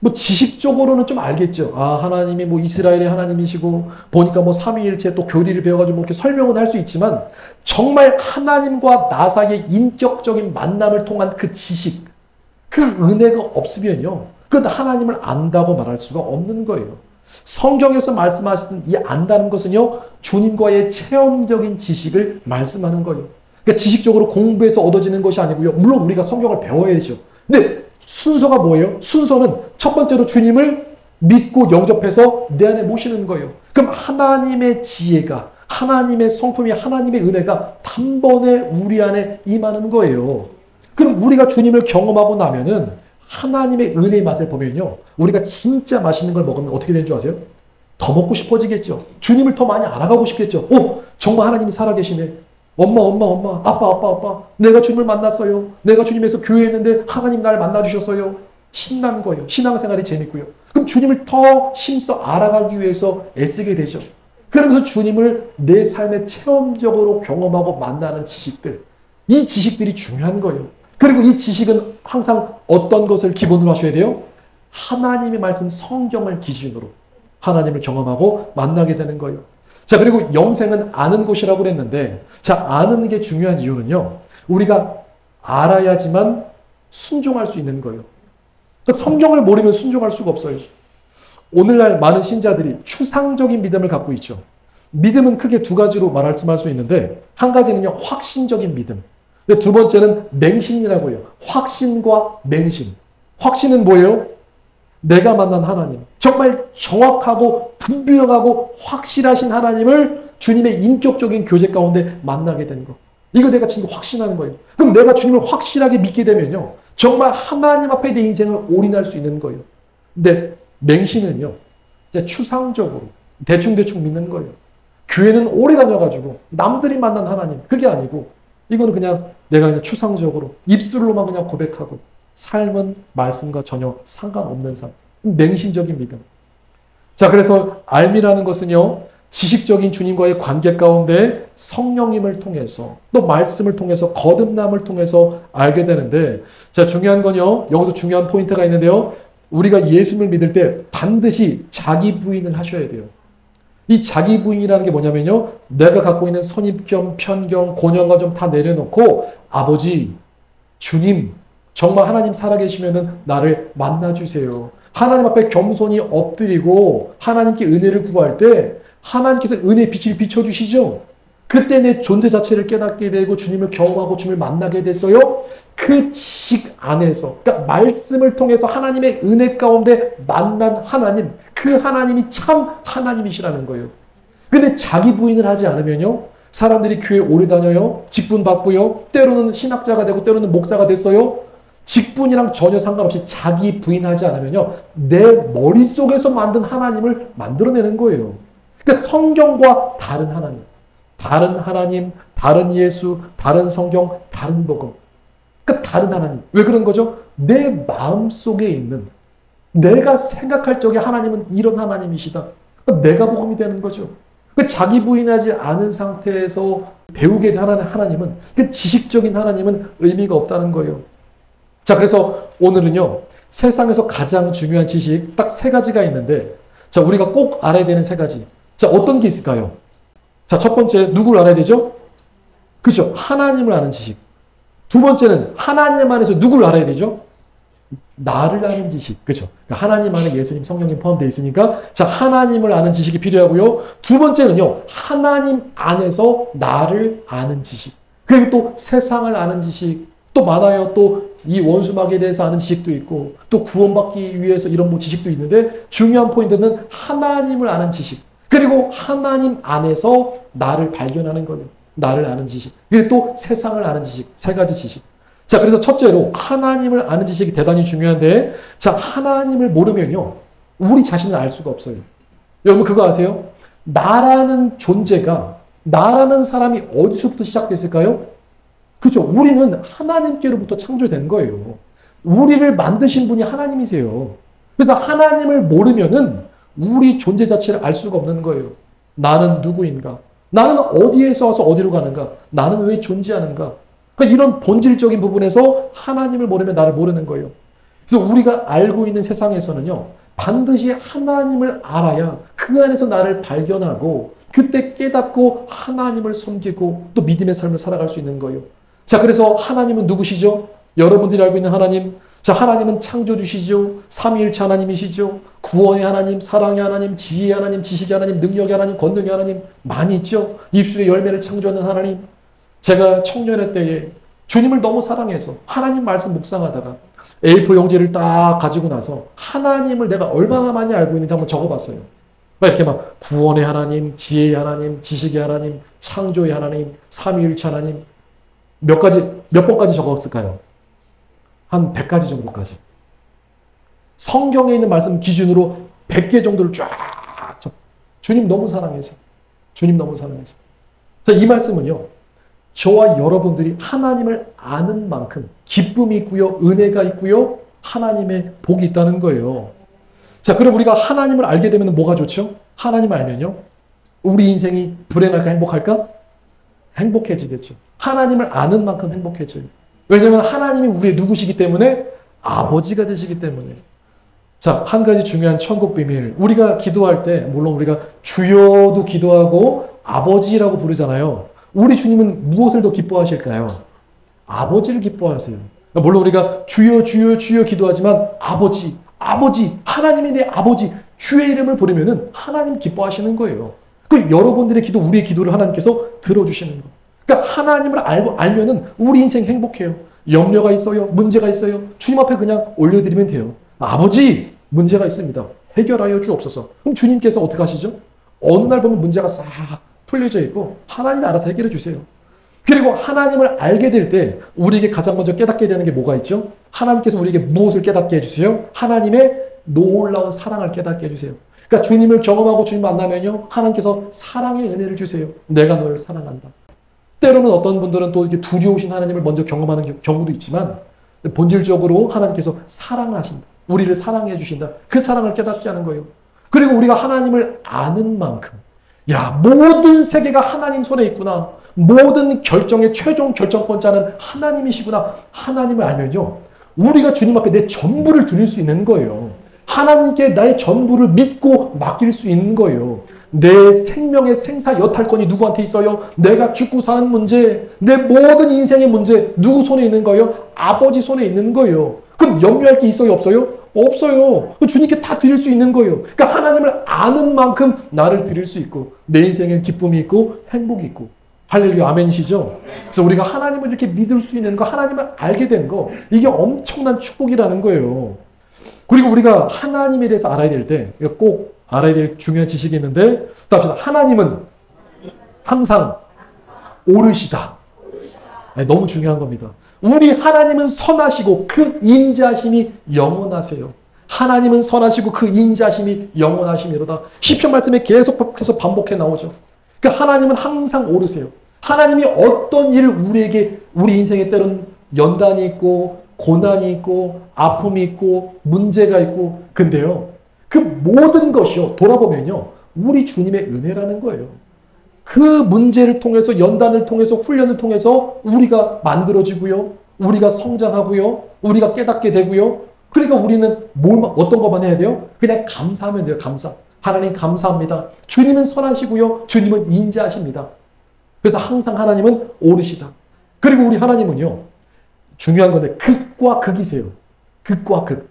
[SPEAKER 1] 뭐 지식적으로는 좀 알겠죠. 아, 하나님이 뭐 이스라엘의 하나님이시고 보니까 뭐 삼위일체 또 교리를 배워가지고 뭐 이렇게 설명은 할 수 있지만 정말 하나님과 나 사이의 인격적인 만남을 통한 그 지식, 그 은혜가 없으면요. 그건 하나님을 안다고 말할 수가 없는 거예요. 성경에서 말씀하시는 이 안다는 것은요. 주님과의 체험적인 지식을 말씀하는 거예요. 그러니까 지식적으로 공부해서 얻어지는 것이 아니고요. 물론 우리가 성경을 배워야 되죠. 근데 순서가 뭐예요? 순서는 첫 번째로 주님을 믿고 영접해서 내 안에 모시는 거예요. 그럼 하나님의 지혜가, 하나님의 성품이, 하나님의 은혜가 단번에 우리 안에 임하는 거예요. 그럼 우리가 주님을 경험하고 나면은 하나님의 은혜의 맛을 보면요. 우리가 진짜 맛있는 걸 먹으면 어떻게 되는 줄 아세요? 더 먹고 싶어지겠죠. 주님을 더 많이 알아가고 싶겠죠. 오, 정말 하나님이 살아계시네. 엄마, 아빠. 내가 주님을 만났어요. 내가 주님에서 교회했는데 하나님 날 만나주셨어요. 신난 거예요. 신앙생활이 재밌고요. 그럼 주님을 더 힘써 알아가기 위해서 애쓰게 되죠. 그러면서 주님을 내 삶에 체험적으로 경험하고 만나는 지식들. 이 지식들이 중요한 거예요. 그리고 이 지식은 항상 어떤 것을 기본으로 하셔야 돼요? 하나님의 말씀 성경을 기준으로 하나님을 경험하고 만나게 되는 거예요. 자, 그리고 영생은 아는 것이라고 그랬는데, 자, 아는 게 중요한 이유는요. 우리가 알아야지만 순종할 수 있는 거예요. 그러니까 성경을 모르면 순종할 수가 없어요. 오늘날 많은 신자들이 추상적인 믿음을 갖고 있죠. 믿음은 크게 두 가지로 말씀할 수 있는데, 한 가지는요, 확신적인 믿음. 두 번째는 맹신이라고 해요. 확신과 맹신. 확신은 뭐예요? 내가 만난 하나님. 정말 정확하고 분명하고 확실하신 하나님을 주님의 인격적인 교제 가운데 만나게 되는 거. 이거 내가 진짜 확신하는 거예요. 그럼 내가 주님을 확실하게 믿게 되면요. 정말 하나님 앞에 내 인생을 올인할 수 있는 거예요. 근데 맹신은요. 이제 추상적으로 대충 믿는 거예요. 교회는 오래 다녀가지고 남들이 만난 하나님. 그게 아니고 이거는 그냥 내가 그냥 추상적으로 입술로만 그냥 고백하고 삶은 말씀과 전혀 상관없는 삶. 맹신적인 믿음. 자, 그래서 알미라는 것은요. 지식적인 주님과의 관계 가운데 성령님을 통해서 또 말씀을 통해서 거듭남을 통해서 알게 되는데, 자, 중요한 건요. 여기서 중요한 포인트가 있는데요. 우리가 예수님을 믿을 때 반드시 자기 부인을 하셔야 돼요. 이 자기 부인이라는 게 뭐냐면요. 내가 갖고 있는 선입견, 편견, 고년과 좀 다 내려놓고 아버지, 주님, 정말 하나님 살아계시면은 나를 만나주세요. 하나님 앞에 겸손히 엎드리고 하나님께 은혜를 구할 때 하나님께서 은혜의 빛을 비춰주시죠. 그때 내 존재 자체를 깨닫게 되고 주님을 경험하고 주님을 만나게 됐어요. 그 지식 안에서, 그러니까 말씀을 통해서 하나님의 은혜 가운데 만난 하나님, 그 하나님이 참 하나님이시라는 거예요. 근데 자기 부인을 하지 않으면요. 사람들이 교회 오래 다녀요. 직분 받고요. 때로는 신학자가 되고 때로는 목사가 됐어요. 직분이랑 전혀 상관없이 자기 부인하지 않으면요. 내 머릿속에서 만든 하나님을 만들어내는 거예요. 그러니까 성경과 다른 하나님, 다른 예수, 다른 성경, 다른 복음. 그러니까 다른 하나님. 왜 그런 거죠? 내 마음속에 있는, 내가 생각할 적에 하나님은 이런 하나님이시다. 그러니까 내가 복음이 되는 거죠. 그러니까 자기 부인하지 않은 상태에서 배우게 되는 하나님은, 그 지식적인 하나님은 의미가 없다는 거예요. 자, 그래서 오늘은요, 세상에서 가장 중요한 지식 딱 세 가지가 있는데, 자, 우리가 꼭 알아야 되는 세 가지. 자, 어떤 게 있을까요? 자, 첫 번째, 누구를 알아야 되죠? 그죠? 하나님을 아는 지식. 두 번째는 하나님 안에서 누구를 알아야 되죠? 나를 아는 지식. 그죠? 그러니까 하나님 안에 예수님, 성령님 포함되어 있으니까, 자, 하나님을 아는 지식이 필요하고요. 두 번째는요, 하나님 안에서 나를 아는 지식. 그리고 또 세상을 아는 지식. 또 많아요. 또 이 원수마귀에 대해서 아는 지식도 있고 또 구원받기 위해서 이런 뭐 지식도 있는데 중요한 포인트는 하나님을 아는 지식. 그리고 하나님 안에서 나를 발견하는 거예요. 나를 아는 지식. 그리고 또 세상을 아는 지식. 세 가지 지식. 자, 그래서 첫째로 하나님을 아는 지식이 대단히 중요한데 자, 하나님을 모르면요. 우리 자신을 알 수가 없어요. 여러분 그거 아세요? 나라는 존재가 나라는 사람이 어디서부터 시작됐을까요? 그죠? 우리는 하나님께로부터 창조된 거예요. 우리를 만드신 분이 하나님이세요. 그래서 하나님을 모르면은 우리 존재 자체를 알 수가 없는 거예요. 나는 누구인가? 나는 어디에서 와서 어디로 가는가? 나는 왜 존재하는가? 그러니까 이런 본질적인 부분에서 하나님을 모르면 나를 모르는 거예요. 그래서 우리가 알고 있는 세상에서는요. 반드시 하나님을 알아야 그 안에서 나를 발견하고 그때 깨닫고 하나님을 섬기고 또 믿음의 삶을 살아갈 수 있는 거예요. 자, 그래서 하나님은 누구시죠? 여러분들이 알고 있는 하나님. 자, 하나님은 창조주시죠. 삼위일체 하나님이시죠. 구원의 하나님, 사랑의 하나님, 지혜의 하나님, 지식의 하나님, 능력의 하나님, 권능의 하나님 많이 있죠. 입술의 열매를 창조하는 하나님. 제가 청년의 때에 주님을 너무 사랑해서 하나님 말씀 묵상하다가 A4 용지를 딱 가지고 나서 하나님을 내가 얼마나 많이 알고 있는지 한번 적어봤어요. 이렇게 막 구원의 하나님, 지혜의 하나님, 지식의 하나님, 창조의 하나님, 삼위일체 하나님 몇 번까지 적었을까요? 한 100가지 정도까지. 성경에 있는 말씀 기준으로 100개 정도를 쫙 주님 너무 사랑해서. 주님 너무 사랑해서. 자, 이 말씀은요. 저와 여러분들이 하나님을 아는 만큼 기쁨이 있고요. 은혜가 있고요. 하나님의 복이 있다는 거예요. 자, 그럼 우리가 하나님을 알게 되면 뭐가 좋죠? 하나님을 알면요. 우리 인생이 불행할까 행복할까? 행복해지겠죠. 하나님을 아는 만큼 행복해져요. 왜냐하면 하나님이 우리의 누구시기 때문에 아버지가 되시기 때문에. 자, 한 가지 중요한 천국 비밀. 우리가 기도할 때 물론 우리가 주여도 기도하고 아버지라고 부르잖아요. 우리 주님은 무엇을 더 기뻐하실까요? 아버지를 기뻐하세요. 물론 우리가 주여 주여 주여 기도하지만 아버지 하나님이 내 아버지 주의 이름을 부르면은 하나님 기뻐하시는 거예요. 그 여러분들의 기도 우리의 기도를 하나님께서 들어주시는 거예요. 그러니까 하나님을 알면은 우리 인생 행복해요. 염려가 있어요. 문제가 있어요. 주님 앞에 그냥 올려드리면 돼요. 아버지 문제가 있습니다. 해결하여 주옵소서. 그럼 주님께서 어떻게 하시죠? 어느 날 보면 문제가 싹 풀려져 있고 하나님이 알아서 해결해 주세요. 그리고 하나님을 알게 될 때 우리에게 가장 먼저 깨닫게 되는 게 뭐가 있죠? 하나님께서 우리에게 무엇을 깨닫게 해주세요? 하나님의 놀라운 사랑을 깨닫게 해주세요. 그러니까 주님을 경험하고 주님 만나면요. 하나님께서 사랑의 은혜를 주세요. 내가 너를 사랑한다. 때로는 어떤 분들은 또 이렇게 두려우신 하나님을 먼저 경험하는 경우도 있지만 본질적으로 하나님께서 사랑하신다. 우리를 사랑해 주신다. 그 사랑을 깨닫게 하는 거예요. 그리고 우리가 하나님을 아는 만큼 모든 세계가 하나님 손에 있구나. 모든 결정의 최종 결정권자는 하나님이시구나. 하나님을 알면요. 우리가 주님 앞에 내 전부를 드릴 수 있는 거예요. 하나님께 나의 전부를 믿고 맡길 수 있는 거예요. 내 생명의 생사 여탈권이 누구한테 있어요? 내가 죽고 사는 문제, 내 모든 인생의 문제 누구 손에 있는 거예요? 아버지 손에 있는 거예요. 그럼 염려할 게 있어요? 없어요? 없어요. 주님께 다 드릴 수 있는 거예요. 그러니까 하나님을 아는 만큼 나를 드릴 수 있고 내 인생에 기쁨이 있고 행복이 있고 할렐루야 아멘이시죠? 그래서 우리가 하나님을 이렇게 믿을 수 있는 거 하나님을 알게 된 거 이게 엄청난 축복이라는 거예요. 그리고 우리가 하나님에 대해서 알아야 될 때 꼭 알아야 될 중요한 지식이 있는데 하나님은 항상 오르시다. 너무 중요한 겁니다. 우리 하나님은 선하시고 그 인자심이 영원하세요. 하나님은 선하시고 그 인자심이 영원하심이로다. 시편 말씀에 계속해서 반복해 나오죠. 그러니까 하나님은 항상 오르세요. 하나님이 어떤 일을 우리 인생에 때로는 연단이 있고 고난이 있고 아픔이 있고 문제가 있고 근데요. 그 모든 것이요. 돌아보면요. 우리 주님의 은혜라는 거예요. 그 문제를 통해서 연단을 통해서 훈련을 통해서 우리가 만들어지고요. 우리가 성장하고요. 우리가 깨닫게 되고요. 그러니까 우리는 어떤 것만 해야 돼요? 그냥 감사하면 돼요. 감사. 하나님 감사합니다. 주님은 선하시고요. 주님은 인자하십니다. 그래서 항상 하나님은 오르시다. 그리고 우리 하나님은요. 중요한 건데 극과 극이세요. 극과 극.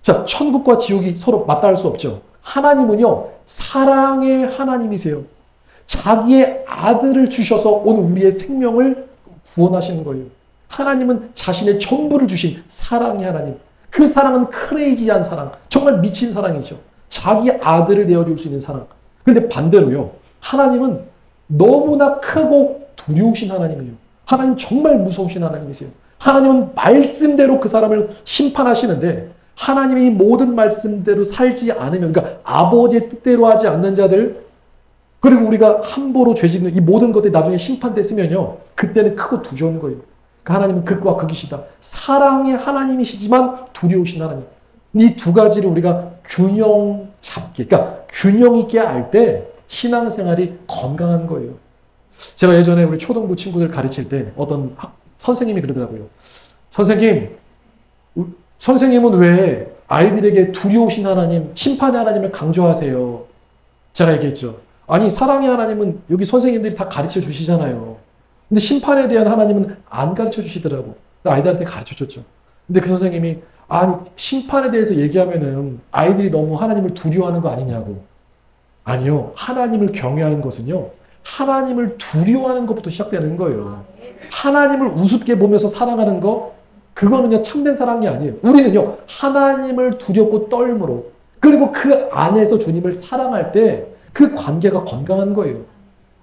[SPEAKER 1] 자, 천국과 지옥이 서로 맞닿을 수 없죠. 하나님은요. 사랑의 하나님이세요. 자기의 아들을 주셔서 오늘 우리의 생명을 구원하시는 거예요. 하나님은 자신의 전부를 주신 사랑의 하나님. 그 사랑은 크레이지한 사랑. 정말 미친 사랑이죠. 자기 아들을 내어줄 수 있는 사랑. 근데 반대로요. 하나님은 너무나 크고 두려우신 하나님이에요. 하나님 정말 무서우신 하나님이세요. 하나님은 말씀대로 그 사람을 심판하시는데 하나님이 모든 말씀대로 살지 않으면, 그러니까 아버지의 뜻대로 하지 않는 자들, 그리고 우리가 함부로 죄짓는 이 모든 것들이 나중에 심판됐으면요, 그때는 크고 두려운 거예요. 그 하나님은 극과 극이시다. 사랑의 하나님이시지만 두려우신 하나님. 이 두 가지를 우리가 균형 잡게, 그러니까 균형 있게 알 때 신앙생활이 건강한 거예요. 제가 예전에 우리 초등부 친구들 가르칠 때 어떤 선생님이 그러더라고요. 선생님은 왜 아이들에게 두려우신 하나님, 심판의 하나님을 강조하세요? 제가 얘기했죠. 아니, 사랑의 하나님은 여기 선생님들이 다 가르쳐 주시잖아요. 근데 심판에 대한 하나님은 안 가르쳐 주시더라고. 아이들한테 가르쳐 줬죠. 근데 그 선생님이, 아니, 심판에 대해서 얘기하면은 아이들이 너무 하나님을 두려워하는 거 아니냐고. 아니요. 하나님을 경외하는 것은요, 하나님을 두려워하는 것부터 시작되는 거예요. 하나님을 우습게 보면서 사랑하는 거, 그거는요, 참된 사랑이 아니에요. 우리는요, 하나님을 두렵고 떨므로, 그리고 그 안에서 주님을 사랑할 때 그 관계가 건강한 거예요.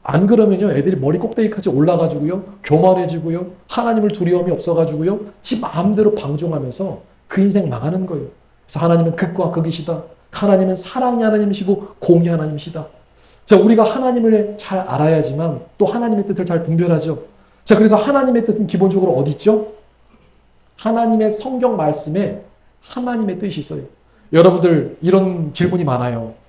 [SPEAKER 1] 안 그러면요, 애들이 머리 꼭대기까지 올라가지고요, 교만해지고요, 하나님을 두려움이 없어가지고요, 지 마음대로 방종하면서 그 인생 망하는 거예요. 그래서 하나님은 극과 극이시다. 하나님은 사랑의 하나님이시고 공의 하나님이시다. 자, 우리가 하나님을 잘 알아야지만 또 하나님의 뜻을 잘 분별하죠. 자, 그래서 하나님의 뜻은 기본적으로 어디 있죠? 하나님의 성경 말씀에 하나님의 뜻이 있어요. 여러분들 이런 질문이 많아요.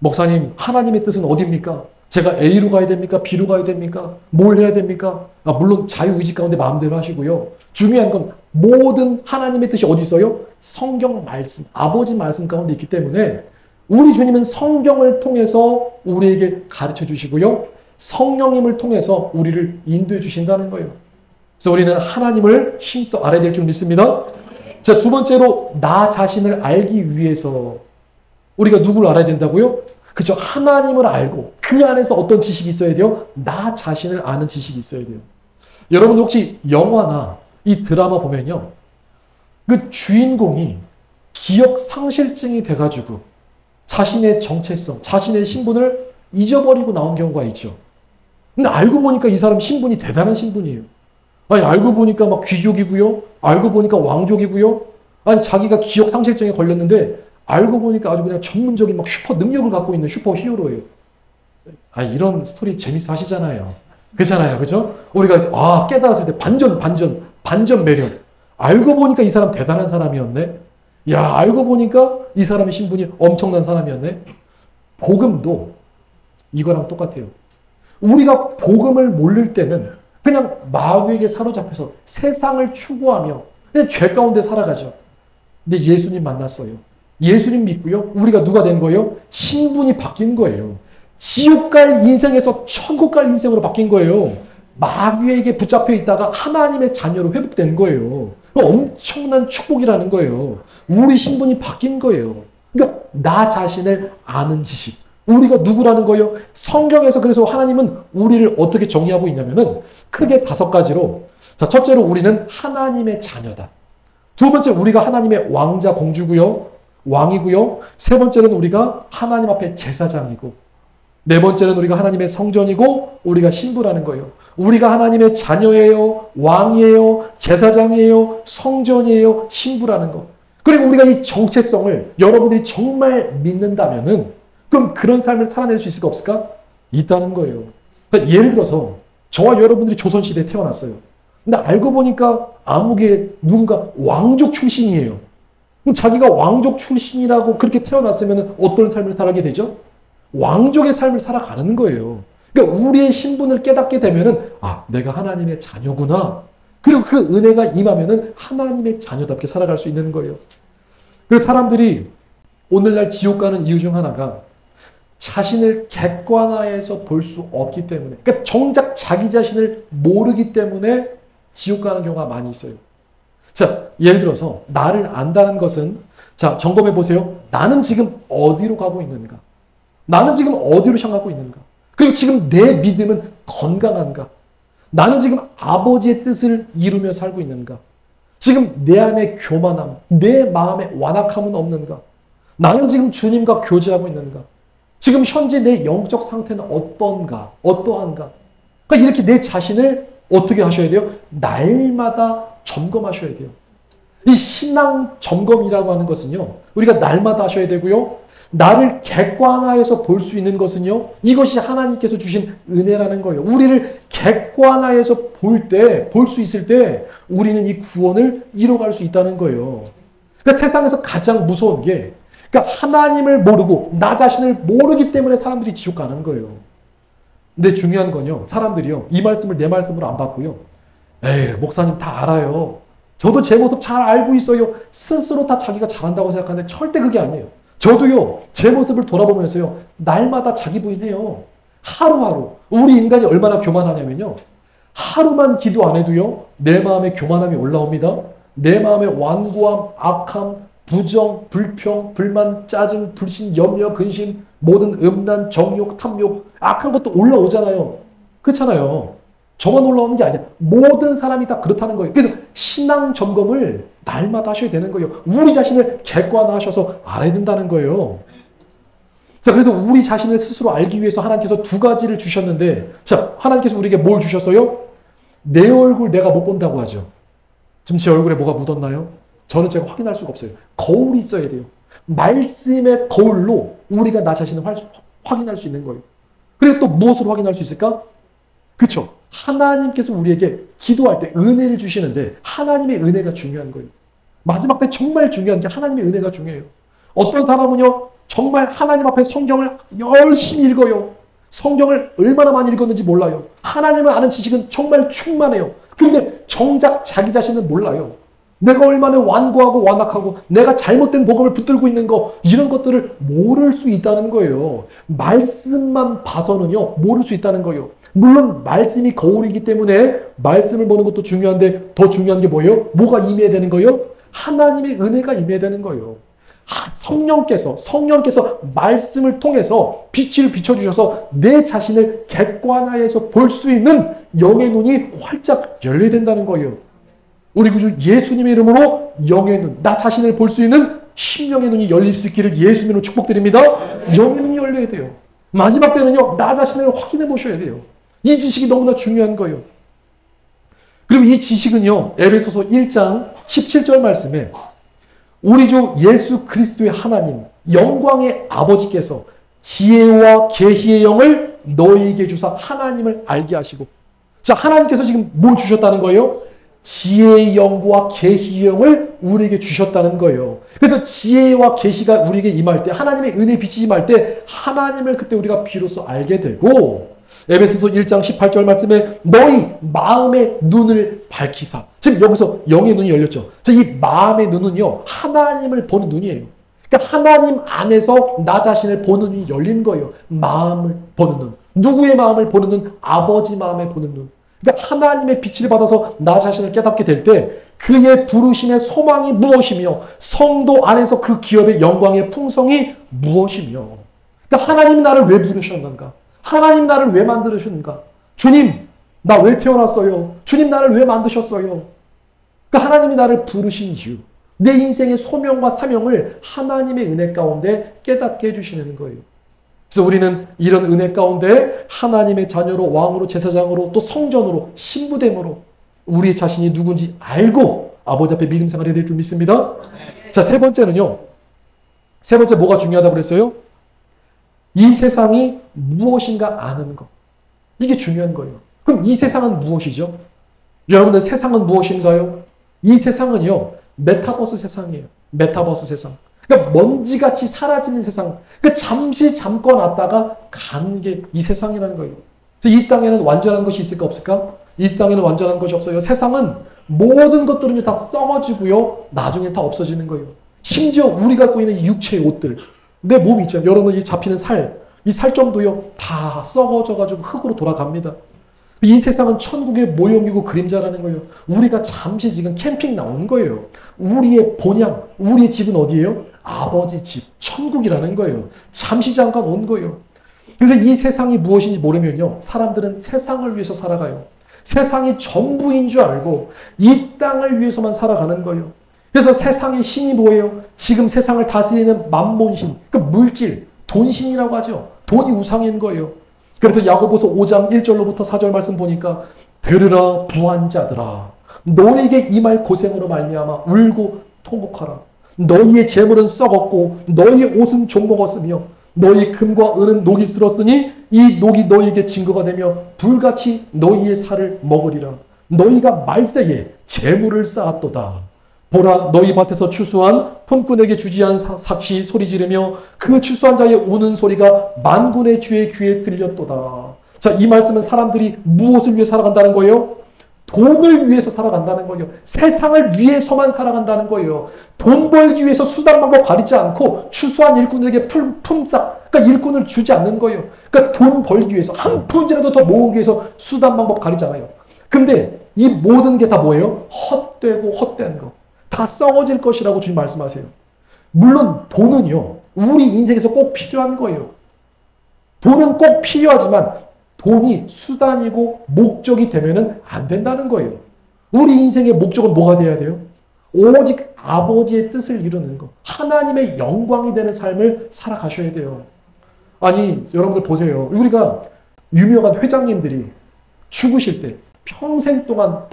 [SPEAKER 1] 목사님, 하나님의 뜻은 어디입니까? 제가 A로 가야 됩니까? B로 가야 됩니까? 뭘 해야 됩니까? 물론 자유의지 가운데 마음대로 하시고요. 중요한 건 모든 하나님의 뜻이 어디 있어요? 성경 말씀, 아버지 말씀 가운데 있기 때문에 우리 주님은 성경을 통해서 우리에게 가르쳐 주시고요. 성령님을 통해서 우리를 인도해 주신다는 거예요. 그래서 우리는 하나님을 힘써 알아야 될 줄 믿습니다. 자, 두 번째로 나 자신을 알기 위해서 우리가 누구를 알아야 된다고요? 그죠? 하나님을 알고 그 안에서 어떤 지식이 있어야 돼요? 나 자신을 아는 지식이 있어야 돼요. 여러분 혹시 영화나 이 드라마 보면요, 그 주인공이 기억 상실증이 돼가지고 자신의 정체성, 자신의 신분을 잊어버리고 나온 경우가 있죠. 근데 알고 보니까 이 사람 신분이 대단한 신분이에요. 아니, 알고 보니까 막 귀족이고요. 알고 보니까 왕족이고요. 아니, 자기가 기억 상실증에 걸렸는데 알고 보니까 아주 그냥 전문적인 막 슈퍼 능력을 갖고 있는 슈퍼 히어로예요. 아, 이런 스토리 재밌어 하시잖아요. 그렇잖아요. 그죠? 우리가 깨달았을 때 반전 매력. 알고 보니까 이 사람 대단한 사람이었네. 야, 알고 보니까 이 사람의 신분이 엄청난 사람이었네. 복음도 이거랑 똑같아요. 우리가 복음을 모를 때는 그냥 마귀에게 사로잡혀서 세상을 추구하며 그냥 죄 가운데 살아가죠. 근데 예수님 만났어요. 예수님 믿고요. 우리가 누가 된 거예요? 신분이 바뀐 거예요. 지옥 갈 인생에서 천국 갈 인생으로 바뀐 거예요. 마귀에게 붙잡혀 있다가 하나님의 자녀로 회복된 거예요. 엄청난 축복이라는 거예요. 우리 신분이 바뀐 거예요. 그러니까 나 자신을 아는 지식. 우리가 누구라는 거예요? 성경에서 그래서 하나님은 우리를 어떻게 정의하고 있냐면은 크게 5가지로. 자, 첫째로 우리는 하나님의 자녀다. 두 번째, 우리가 하나님의 왕자 공주고요. 왕이고요. 세 번째는 우리가 하나님 앞에 제사장이고, 네 번째는 우리가 하나님의 성전이고 우리가 신부라는 거예요. 우리가 하나님의 자녀예요. 왕이에요. 제사장이에요. 성전이에요. 신부라는 거. 그리고 우리가 이 정체성을 여러분들이 정말 믿는다면은 그럼 그런 삶을 살아낼 수 있을까 없을까? 있다는 거예요. 그러니까 예를 들어서 저와 여러분들이 조선시대에 태어났어요. 근데 알고 보니까 아무개 누군가 왕족 출신이에요. 그럼 자기가 왕족 출신이라고 그렇게 태어났으면 어떤 삶을 살아가게 되죠? 왕족의 삶을 살아가는 거예요. 그러니까 우리의 신분을 깨닫게 되면은 내가 하나님의 자녀구나. 그리고 그 은혜가 임하면은 하나님의 자녀답게 살아갈 수 있는 거예요. 그래서 사람들이 오늘날 지옥 가는 이유 중 하나가 자신을 객관화해서 볼 수 없기 때문에, 그러니까 정작 자기 자신을 모르기 때문에 지옥 가는 경우가 많이 있어요. 자, 예를 들어서 나를 안다는 것은, 자, 점검해 보세요. 나는 지금 어디로 가고 있는가? 나는 지금 어디로 향하고 있는가? 그리고 지금 내 믿음은 건강한가? 나는 지금 아버지의 뜻을 이루며 살고 있는가? 지금 내 안에 교만함, 내 마음에 완악함은 없는가? 나는 지금 주님과 교제하고 있는가? 지금 현재 내 영적 상태는 어떤가? 어떠한가? 그러니까 이렇게 내 자신을 어떻게 하셔야 돼요? 날마다 점검하셔야 돼요. 이 신앙 점검이라고 하는 것은요, 우리가 날마다 하셔야 되고요, 나를 객관화해서 볼 수 있는 것은요, 이것이 하나님께서 주신 은혜라는 거예요. 우리를 객관화해서 볼 수 있을 때 우리는 이 구원을 이뤄갈 수 있다는 거예요. 그러니까 세상에서 가장 무서운 게, 그러니까 하나님을 모르고 나 자신을 모르기 때문에 사람들이 지옥 가는 거예요. 근데 중요한 건요, 사람들이요, 이 말씀을 내 말씀으로 안 받고요, 에이, 목사님 다 알아요. 저도 제 모습 잘 알고 있어요. 스스로 다 자기가 잘한다고 생각하는데 절대 그게 아니에요. 저도요, 제 모습을 돌아보면서요, 날마다 자기 부인해요. 하루하루. 우리 인간이 얼마나 교만하냐면요, 하루만 기도 안 해도요, 내 마음에 교만함이 올라옵니다. 내 마음에 완고함, 악함, 부정, 불평, 불만, 짜증, 불신, 염려, 근심, 모든 음란, 정욕, 탐욕, 악한 것도 올라오잖아요. 그렇잖아요. 저만 올라오는 게 아니야. 모든 사람이 다 그렇다는 거예요. 그래서 신앙 점검을 날마다 하셔야 되는 거예요. 우리 자신을 객관화하셔서 알아야 된다는 거예요. 자, 그래서 우리 자신을 스스로 알기 위해서 하나님께서 두 가지를 주셨는데, 자, 하나님께서 우리에게 뭘 주셨어요? 내 얼굴 내가 못 본다고 하죠. 지금 제 얼굴에 뭐가 묻었나요? 저는 제가 확인할 수가 없어요. 거울이 있어야 돼요. 말씀의 거울로 우리가 나 자신을 확인할 수 있는 거예요. 그리고 또 무엇으로 확인할 수 있을까? 그렇죠. 하나님께서 우리에게 기도할 때 은혜를 주시는데 하나님의 은혜가 중요한 거예요. 마지막 때 정말 중요한 게 하나님의 은혜가 중요해요. 어떤 사람은요, 정말 하나님 앞에 성경을 열심히 읽어요. 성경을 얼마나 많이 읽었는지 몰라요. 하나님을 아는 지식은 정말 충만해요. 근데 정작 자기 자신은 몰라요. 내가 얼마나 완고하고 완악하고 내가 잘못된 복음을 붙들고 있는 거, 이런 것들을 모를 수 있다는 거예요. 말씀만 봐서는요, 모를 수 있다는 거예요. 물론 말씀이 거울이기 때문에 말씀을 보는 것도 중요한데 더 중요한 게 뭐예요? 뭐가 임해야 되는 거예요? 하나님의 은혜가 임해야 되는 거예요. 성령께서 말씀을 통해서 빛을 비춰주셔서 내 자신을 객관화해서 볼 수 있는 영의 눈이 활짝 열려야 된다는 거예요. 우리 구주 예수님의 이름으로 영의 눈, 나 자신을 볼 수 있는 심령의 눈이 열릴 수 있기를 예수님으로 축복드립니다. 영의 눈이 열려야 돼요. 마지막 때는요, 나 자신을 확인해 보셔야 돼요. 이 지식이 너무나 중요한 거예요. 그리고 이 지식은요, 에베소서 1장 17절 말씀에 우리 주 예수 그리스도의 하나님, 영광의 아버지께서 지혜와 계시의 영을 너희에게 주사 하나님을 알게 하시고, 자, 하나님께서 지금 뭘 주셨다는 거예요? 지혜의 영과 계시의 영을 우리에게 주셨다는 거예요. 그래서 지혜와 계시가 우리에게 임할 때, 하나님의 은혜 빛이 임할 때 하나님을 그때 우리가 비로소 알게 되고, 에베소서 1장 18절 말씀에 너희 마음의 눈을 밝히사. 지금 여기서 영의 눈이 열렸죠. 이 마음의 눈은요, 하나님을 보는 눈이에요. 그러니까 하나님 안에서 나 자신을 보는 눈이 열린 거예요. 마음을 보는 눈. 누구의 마음을 보는 눈? 아버지 마음에 보는 눈. 그러니까 하나님의 빛을 받아서 나 자신을 깨닫게 될 때 그의 부르심의 소망이 무엇이며 성도 안에서 그 기업의 영광의 풍성이 무엇이며, 그러니까 하나님이 나를 왜 부르셨는가? 하나님 나를 왜 만드셨는가? 주님, 나 왜 태어났어요? 주님, 나를 왜 만드셨어요? 그러니까 하나님이 나를 부르신 이유, 내 인생의 소명과 사명을 하나님의 은혜 가운데 깨닫게 해주시는 거예요. 그래서 우리는 이런 은혜 가운데 하나님의 자녀로, 왕으로, 제사장으로, 또 성전으로, 신부됨으로 우리 자신이 누군지 알고 아버지 앞에 믿음 생활해야 될 줄 믿습니다. 자, 세 번째는요. 세 번째 뭐가 중요하다고 그랬어요? 이 세상이 무엇인가 아는 것. 이게 중요한 거예요. 그럼 이 세상은 무엇이죠? 여러분들, 세상은 무엇인가요? 이 세상은요, 메타버스 세상이에요. 메타버스 세상. 그러니까 먼지같이 사라지는 세상. 그러니까 잠깐 왔다가 가는 게 이 세상이라는 거예요. 그래서 이 땅에는 완전한 것이 있을까 없을까? 이 땅에는 완전한 것이 없어요. 세상은 모든 것들은 다 썩어지고요, 나중에 다 없어지는 거예요. 심지어 우리 갖고 있는 육체의 옷들, 내 몸이 있잖아요. 여러분, 이 잡히는 살, 이 살점도요, 다 썩어져가지고 흙으로 돌아갑니다. 이 세상은 천국의 모형이고 그림자라는 거예요. 우리가 잠시 지금 캠핑 나온 거예요. 우리의 본향, 우리의 집은 어디예요? 아버지 집, 천국이라는 거예요. 잠시 잠깐 온 거예요. 그래서 이 세상이 무엇인지 모르면요, 사람들은 세상을 위해서 살아가요. 세상이 전부인 줄 알고 이 땅을 위해서만 살아가는 거예요. 그래서 세상의 신이 뭐예요? 지금 세상을 다스리는 만몬신, 그 물질, 돈신이라고 하죠. 돈이 우상인 거예요. 그래서 야고보서 5장 1절로부터 4절 말씀 보니까 들으라 부한자들아 너에게 임할 고생으로 말미암아 울고 통곡하라. 너희의 재물은 썩었고 너희의 옷은 종먹었으며 너희 금과 은은 녹이 쓸었으니 이 녹이 너희에게 증거가 되며 불같이 너희의 살을 먹으리라. 너희가 말세에 재물을 쌓았도다. 보라 너희 밭에서 추수한 품꾼에게 주지한 삭시 소리 지르며 그 추수한 자의 우는 소리가 만군의 주의 귀에 들렸도다. 자, 이 말씀은 사람들이 무엇을 위해 살아간다는 거예요? 돈을 위해서 살아간다는 거예요. 세상을 위해서만 살아간다는 거예요. 돈 벌기 위해서 수단 방법 가리지 않고 추수한 일꾼에게 품삯, 그러니까 일꾼을 주지 않는 거예요. 그러니까 돈 벌기 위해서 한 푼이라도 더 모으기 위해서 수단 방법 가리지 않아요. 근데 이 모든 게 다 뭐예요? 헛되고 헛된 거. 다 썩어질 것이라고 주님 말씀하세요. 물론 돈은요. 우리 인생에서 꼭 필요한 거예요. 돈은 꼭 필요하지만 돈이 수단이고 목적이 되면은 안 된다는 거예요. 우리 인생의 목적은 뭐가 돼야 돼요? 오직 아버지의 뜻을 이루는 것. 하나님의 영광이 되는 삶을 살아가셔야 돼요. 아니 여러분들 보세요. 우리가 유명한 회장님들이 죽으실 때 평생 동안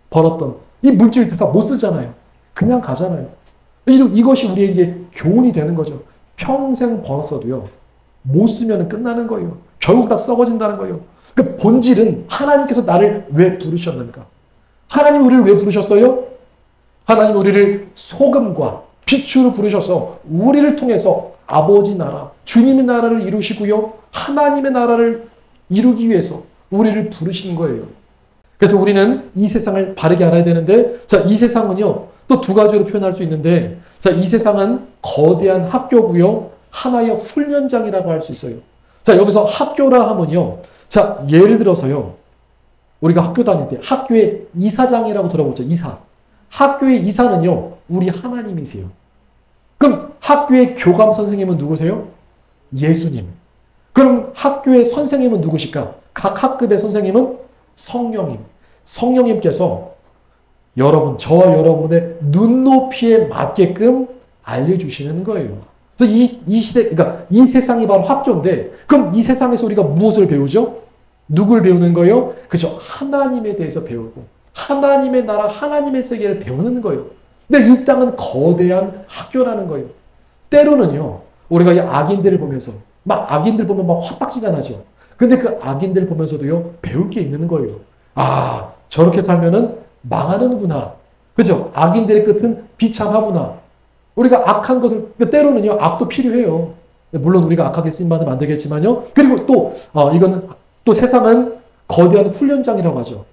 [SPEAKER 1] 벌었던 이 물질들 다 못 쓰잖아요. 그냥 가잖아요. 이것이 우리에게 교훈이 되는 거죠. 평생 벌었어도요. 못 쓰면 끝나는 거예요. 결국 다 썩어진다는 거예요. 그 본질은 하나님께서 나를 왜 부르셨는가? 하나님 우리를 왜 부르셨어요? 하나님 우리를 소금과 빛으로 부르셔서 우리를 통해서 아버지 나라, 주님의 나라를 이루시고요. 하나님의 나라를 이루기 위해서 우리를 부르신 거예요. 그래서 우리는 이 세상을 바르게 알아야 되는데, 자, 이 세상은요, 또 두 가지로 표현할 수 있는데, 자, 이 세상은 거대한 학교고요, 하나의 훈련장이라고 할 수 있어요. 자, 여기서 학교라 하면요, 자, 예를 들어서요, 우리가 학교 다닐 때 학교의 이사장이라고 들어보죠, 이사. 학교의 이사는요, 우리 하나님이세요. 그럼 학교의 교감 선생님은 누구세요? 예수님. 그럼 학교의 선생님은 누구실까? 각 학급의 선생님은 성령님. 성령님께서 여러분, 저와 여러분의 눈높이에 맞게끔 알려주시는 거예요. 그래서 이 시대, 그러니까 이 세상이 바로 학교인데, 그럼 이 세상에서 우리가 무엇을 배우죠? 누굴 배우는 거예요? 그죠? 하나님에 대해서 배우고, 하나님의 나라, 하나님의 세계를 배우는 거예요. 근데 이 땅은 거대한 학교라는 거예요. 때로는요, 우리가 이 악인들을 보면서, 막 악인들 보면 막 화딱지가 나죠. 근데 그 악인들 보면서도요, 배울 게 있는 거예요. 아, 저렇게 살면은 망하는구나. 그죠? 악인들의 끝은 비참하구나. 우리가 악한 것을, 때로는요, 악도 필요해요. 물론 우리가 악하게 쓰임받으면 안 되겠지만요. 그리고 또, 이거는, 또 세상은 거대한 훈련장이라고 하죠.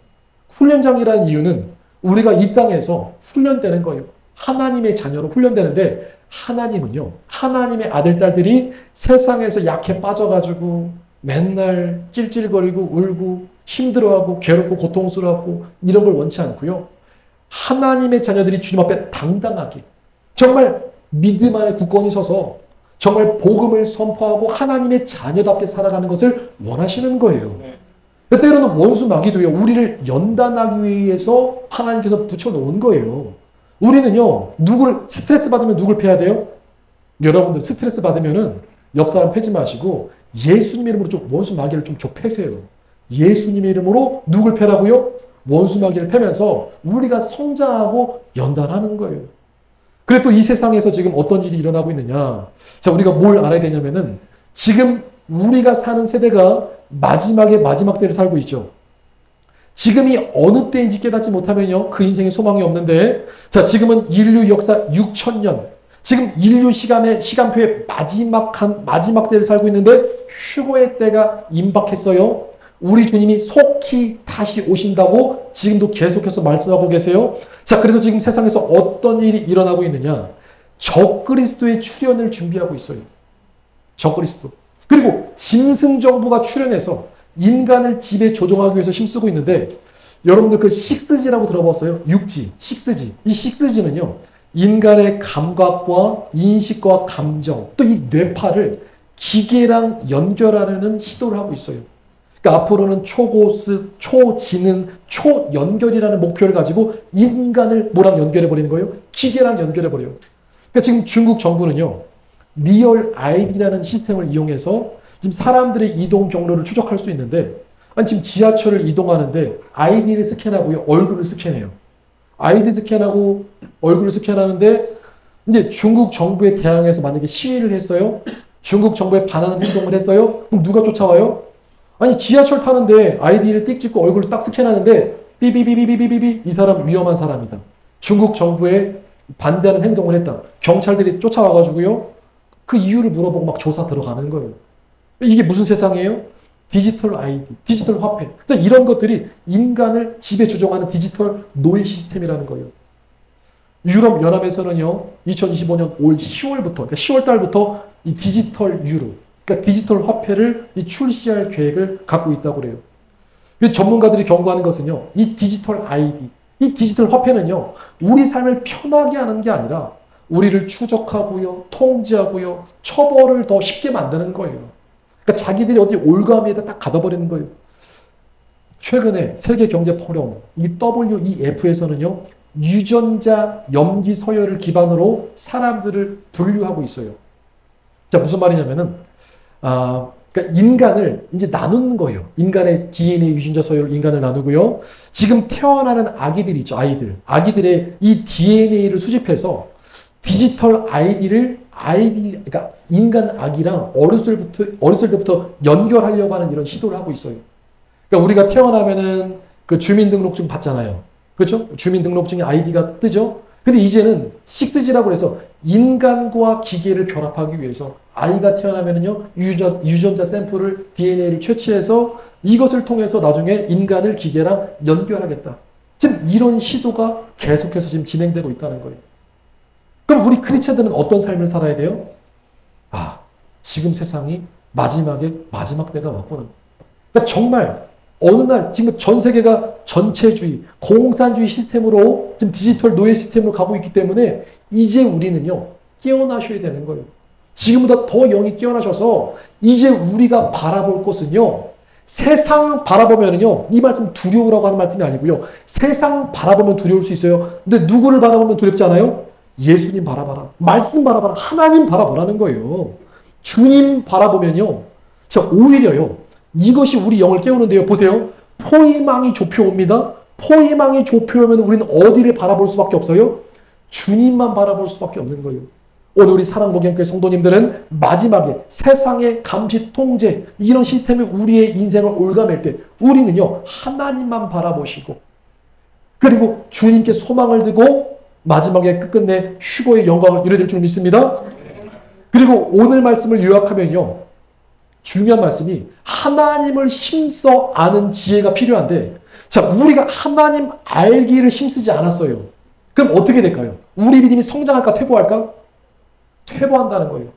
[SPEAKER 1] 훈련장이라는 이유는 우리가 이 땅에서 훈련되는 거예요. 하나님의 자녀로 훈련되는데, 하나님은요, 하나님의 아들, 딸들이 세상에서 약해 빠져가지고 맨날 찔찔거리고 울고 힘들어하고 괴롭고 고통스러워하고 이런 걸 원치 않고요. 하나님의 자녀들이 주님 앞에 당당하게 정말 믿음 안에 굳건히 서서 정말 복음을 선포하고 하나님의 자녀답게 살아가는 것을 원하시는 거예요. 때로는 원수 마귀도요, 우리를 연단하기 위해서 하나님께서 붙여놓은 거예요. 우리는요, 스트레스 받으면 누굴 패야 돼요? 여러분들 스트레스 받으면은 옆 사람 패지 마시고 예수님 이름으로 좀 원수 마귀를 좀 패세요. 예수님의 이름으로 누굴 패라고요? 원수 마귀를 패면서 우리가 성장하고 연단하는 거예요. 그래 또 이 세상에서 지금 어떤 일이 일어나고 있느냐? 자, 우리가 뭘 알아야 되냐면은 지금 우리가 사는 세대가 마지막 때를 살고 있죠. 지금이 어느 때인지 깨닫지 못하면요, 그 인생에 소망이 없는데, 자, 지금은 인류 역사 6,000년, 지금 인류 시간표의 마지막 때를 살고 있는데, 휴거의 때가 임박했어요. 우리 주님이 속히 다시 오신다고 지금도 계속해서 말씀하고 계세요. 자, 그래서 지금 세상에서 어떤 일이 일어나고 있느냐? 적그리스도의 출현을 준비하고 있어요. 적그리스도. 그리고 짐승 정부가 출현해서 인간을 지배 조종하기 위해서 힘쓰고 있는데, 여러분들 그 6G라고 들어봤어요? 6G, 6G. 이 6G는요, 인간의 감각과 인식과 감정, 또 이 뇌파를 기계랑 연결하려는 시도를 하고 있어요. 그러니까 앞으로는 초고스, 초지능, 초연결이라는 목표를 가지고 인간을 뭐랑 연결해버리는 거예요? 기계랑 연결해버려요. 그러니까 지금 중국 정부는요, 리얼 아이디라는 시스템을 이용해서 지금 사람들의 이동 경로를 추적할 수 있는데, 아니 지금 지하철을 이동하는데 아이디를 스캔하고요, 얼굴을 스캔해요. 아이디 스캔하고 얼굴을 스캔하는데 이제 중국 정부에 대항해서 만약에 시위를 했어요? 중국 정부에 반하는 행동을 했어요? 그럼 누가 쫓아와요? 아니 지하철 타는데 아이디를 띡 찍고 얼굴을 딱 스캔하는데 삐삐삐삐삐삐삐 이 사람 위험한 사람이다. 중국 정부에 반대하는 행동을 했다. 경찰들이 쫓아와가지고요. 그 이유를 물어보고 막 조사 들어가는 거예요. 이게 무슨 세상이에요? 디지털 아이디, 디지털 화폐. 이런 것들이 인간을 지배 조종하는 디지털 노예 시스템이라는 거예요. 유럽연합에서는요, 2025년 올 10월부터, 그러니까 10월 달부터 이 디지털 유로, 그러니까 디지털 화폐를 출시할 계획을 갖고 있다고 그래요. 전문가들이 경고하는 것은요, 이 디지털 아이디, 이 디지털 화폐는요, 우리 삶을 편하게 하는 게 아니라 우리를 추적하고요, 통제하고요, 처벌을 더 쉽게 만드는 거예요. 그러니까 자기들이 어디 올가미에다 딱 가둬버리는 거예요. 최근에 세계경제포럼, 이 WEF에서는요, 유전자 염기 서열을 기반으로 사람들을 분류하고 있어요. 자, 무슨 말이냐면은, 그러니까 인간을 이제 나누는 거예요. 인간의 DNA 유전자 서열로 인간을 나누고요. 지금 태어나는 아기들이 있죠, 아이들. 아기들의 이 DNA를 수집해서 디지털 그러니까 인간 아기랑 어렸을 때부터 연결하려고 하는 이런 시도를 하고 있어요. 그러니까 우리가 태어나면은 그 주민등록증 받잖아요. 그렇죠? 주민등록증에 아이디가 뜨죠? 근데 이제는 6G라고 해서 인간과 기계를 결합하기 위해서 아이가 태어나면은요, 유전자 샘플을, DNA를 채취해서 이것을 통해서 나중에 인간을 기계랑 연결하겠다. 지금 이런 시도가 계속해서 지금 진행되고 있다는 거예요. 그럼 우리 크리스천들은 어떤 삶을 살아야 돼요? 지금 세상이 마지막 때가 왔구나. 그러니까 정말 어느 날 지금 전 세계가 전체주의, 공산주의 시스템으로 지금 디지털 노예 시스템으로 가고 있기 때문에 이제 우리는요, 깨어나셔야 되는 거예요. 지금보다 더 영이 깨어나셔서 이제 우리가 바라볼 것은요, 세상 바라보면은요, 이 말씀 두려우라고 하는 말씀이 아니고요, 세상 바라보면 두려울 수 있어요. 근데 누구를 바라보면 두렵지 않아요? 예수님 바라봐라. 말씀 바라봐라. 하나님 바라보라는 거예요. 주님 바라보면요. 자, 오히려요. 이것이 우리 영을 깨우는데요. 보세요. 포위망이 좁혀옵니다. 포위망이 좁혀오면 우리는 어디를 바라볼 수밖에 없어요? 주님만 바라볼 수밖에 없는 거예요. 오늘 우리 사랑목양교회 성도님들은 마지막에 세상의 감시 통제 이런 시스템이 우리의 인생을 올가맬 때 우리는요. 하나님만 바라보시고 그리고 주님께 소망을 두고 마지막에 끝끝내 휴거의 영광을 이루어질 줄 믿습니다. 그리고 오늘 말씀을 요약하면요. 중요한 말씀이 하나님을 힘써 아는 지혜가 필요한데 자, 우리가 하나님 알기를 힘쓰지 않았어요. 그럼 어떻게 될까요? 우리 믿음이 성장할까 퇴보할까? 퇴보한다는 거예요.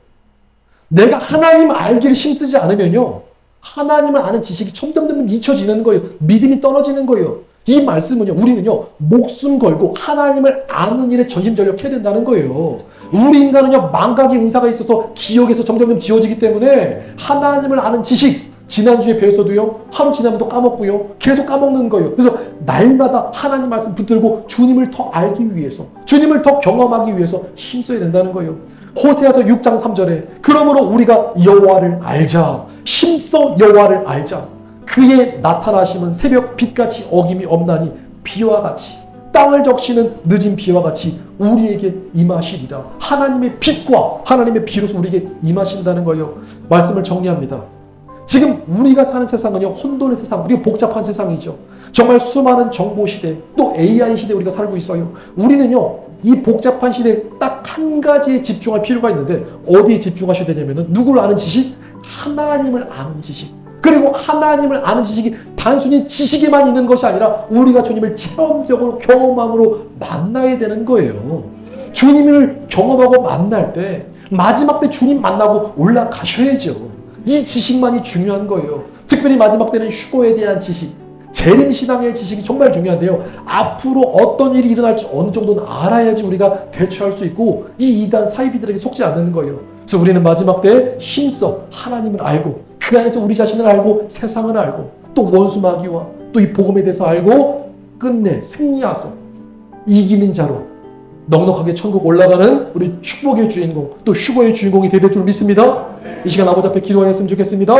[SPEAKER 1] 내가 하나님 알기를 힘쓰지 않으면요. 하나님을 아는 지식이 점점 잊혀지는 거예요. 믿음이 떨어지는 거예요. 이 말씀은요, 우리는요, 목숨 걸고 하나님을 아는 일에 전심전력해야 된다는 거예요. 우리 인간은요, 망각의 은사가 있어서 기억에서 점점 지워지기 때문에 하나님을 아는 지식, 지난주에 배웠어도요, 하루 지나면 또 까먹고요, 계속 까먹는 거예요. 그래서 날마다 하나님 말씀 붙들고 주님을 더 알기 위해서, 주님을 더 경험하기 위해서 힘써야 된다는 거예요. 호세아서 6장 3절에 그러므로 우리가 여호와를 알자, 힘써 여호와를 알자. 그의 나타나심은 새벽 빛같이 어김이 없나니 비와 같이 땅을 적시는 늦은 비와 같이 우리에게 임하시리라. 하나님의 빛과 하나님의 비로소 우리에게 임하신다는 거예요. 말씀을 정리합니다. 지금 우리가 사는 세상은요, 혼돈의 세상, 우리가 복잡한 세상이죠. 정말 수많은 정보 시대, 또 AI 시대에 우리가 살고 있어요. 우리는요, 이 복잡한 시대에 딱 한 가지에 집중할 필요가 있는데 어디에 집중하셔야 되냐면은 누구를 아는 지식? 하나님을 아는 지식. 그리고 하나님을 아는 지식이 단순히 지식에만 있는 것이 아니라 우리가 주님을 체험적으로 경험함으로 만나야 되는 거예요. 주님을 경험하고 만날 때 마지막 때 주님 만나고 올라가셔야죠. 이 지식만이 중요한 거예요. 특별히 마지막 때는 휴거에 대한 지식, 재림신앙의 지식이 정말 중요한데요. 앞으로 어떤 일이 일어날지 어느 정도는 알아야지 우리가 대처할 수 있고 이 이단 사이비들에게 속지 않는 거예요. 그래서 우리는 마지막 때에 힘써 하나님을 알고 그 안에서 우리 자신을 알고 세상을 알고 또 원수 마귀와 또 이 복음에 대해서 알고 끝내 승리하서 이기는 자로 넉넉하게 천국 올라가는 우리 축복의 주인공 또 휴거의 주인공이 되될 줄 믿습니다. 이 시간 아버지 앞에 기도하였으면 좋겠습니다.